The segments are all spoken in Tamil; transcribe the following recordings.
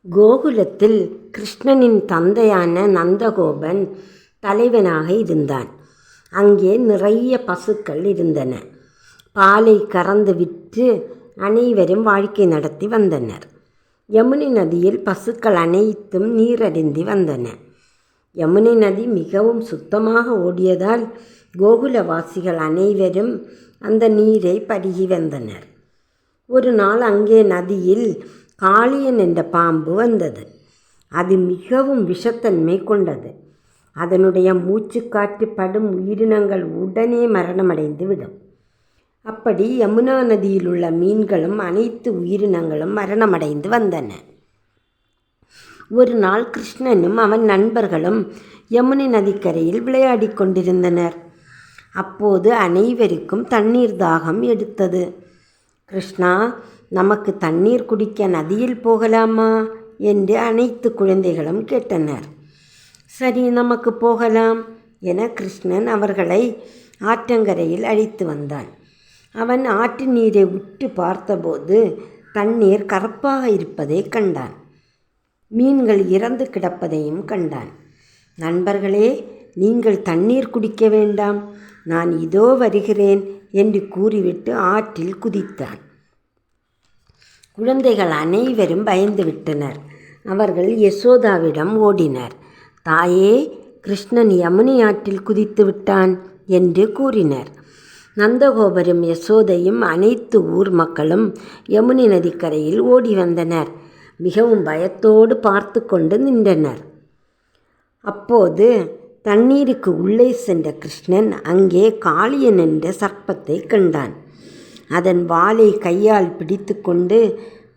கோகுலத்தில் கிருஷ்ணனின் தந்தையான நந்தகோபன் தலைவனாக இருந்தான். அங்கே நிறைய பசுக்கள் இருந்தன. பாலை கறந்து விற்று அனைவரும் வாழ்க்கை நடத்தி வந்தனர். யமுனை நதியில் பசுக்கள் அனைத்தும் நீரடிந்து வந்தன. யமுனை நதி மிகவும் சுத்தமாக ஓடியதால் கோகுலவாசிகள் அனைவரும் அந்த நீரை பருகி வந்தனர். ஒரு நாள் அங்கே நதியில் காளியன் என்ற பாம்பு வந்தது. அது மிகவும் விஷத்தன்மை கொண்டது. அதனுடைய மூச்சுக்காற்று படும் உயிரினங்கள் உடனே மரணமடைந்து விடும். அப்படி யமுனா நதியில் உள்ள மீன்களும் அனைத்து உயிரினங்களும் மரணமடைந்து வந்தன. ஒரு நாள் கிருஷ்ணனும் அவன் நண்பர்களும் யமுனை நதிக்கரையில் விளையாடி கொண்டிருந்தனர். அப்போது அனைவருக்கும் தண்ணீர் தாகம் எடுத்தது. கிருஷ்ணா, நமக்கு தண்ணீர் குடிக்க நதியில் போகலாமா என்று அனைத்து குழந்தைகளும் கேட்டனர். சரி, நமக்கு போகலாம் என கிருஷ்ணன் அவர்களை ஆற்றங்கரையில் அழைத்து வந்தான். அவன் ஆற்று நீரை உற்று பார்த்தபோது தண்ணீர் கருப்பாக இருப்பதை கண்டான். மீன்கள் இறந்து கிடப்பதையும் கண்டான். நண்பர்களே, நீங்கள் தண்ணீர் குடிக்க வேண்டாம், நான் இதோ வருகிறேன் என்று கூறிவிட்டு ஆற்றில் குதித்தான். குழந்தைகள் அனைவரும் பயந்து விட்டனர். அவர்கள் யசோதாவிடம் ஓடினர். தாயே, கிருஷ்ணன் யமுனை ஆற்றில் குதித்து விட்டான் என்று கூறினர். நந்தகோபரும் யசோதையும் அனைத்து ஊர் மக்களும் யமுனை நதிக்கரையில் ஓடி வந்தனர். மிகவும் பயத்தோடு பார்த்து கொண்டு நின்றனர். அப்போது தண்ணீருக்கு உள்ளே சென்ற கிருஷ்ணன் அங்கே காளியன் என்ற சர்ப்பத்தை கண்டான். அதன் வாலை கையால் பிடித்து கொண்டு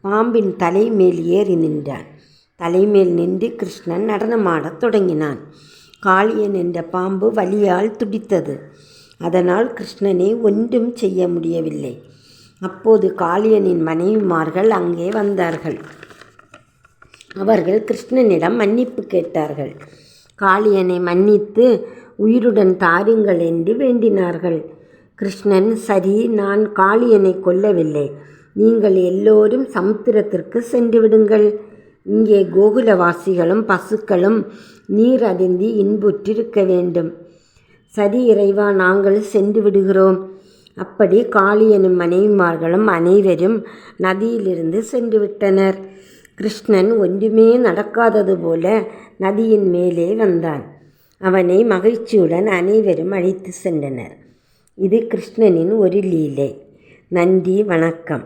பாம்பின் தலைமேல் ஏறி நின்றான். தலைமேல் நின்று கிருஷ்ணன் நடனமாடத் தொடங்கினான். காளியன் என்ற பாம்பு வலியால் துடித்தது. அதனால் கிருஷ்ணனை ஒன்றும் செய்ய முடியவில்லை. அப்போது காளியனின் மனைவிமார்கள் அங்கே வந்தார்கள். அவர்கள் கிருஷ்ணனிடம் மன்னிப்பு கேட்டார்கள். காளியனை மன்னித்து உயிருடன் தாருங்கள் என்று வேண்டினார்கள். கிருஷ்ணன், சரி, நான் காளியனை கொல்லவில்லை, நீங்கள் எல்லோரும் சமுத்திரத்திற்கு சென்று விடுங்கள். இங்கே கோகுலவாசிகளும் பசுக்களும் நீர் அருந்தி இன்புற்றிருக்க வேண்டும். சரி இறைவா, நாங்கள் சென்று விடுகிறோம். அப்படி காளியனும் மனைவிமார்களும் அனைவரும் நதியிலிருந்து சென்று விட்டனர். கிருஷ்ணன் ஒன்றுமே நடக்காதது போல நதியின் மேலே வந்தான். அவனை மகிழ்ச்சியுடன் அனைவரும் அழைத்து சென்றனர். இது கிருஷ்ணனின் ஒரு லீலை. நன்றி, வணக்கம்.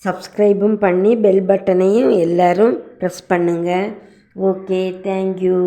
சப்ஸ்கிரைபும் பண்ணி பெல் பட்டனையும் எல்லோரும் ப்ரெஸ் பண்ணுங்கள். Okay, thank you.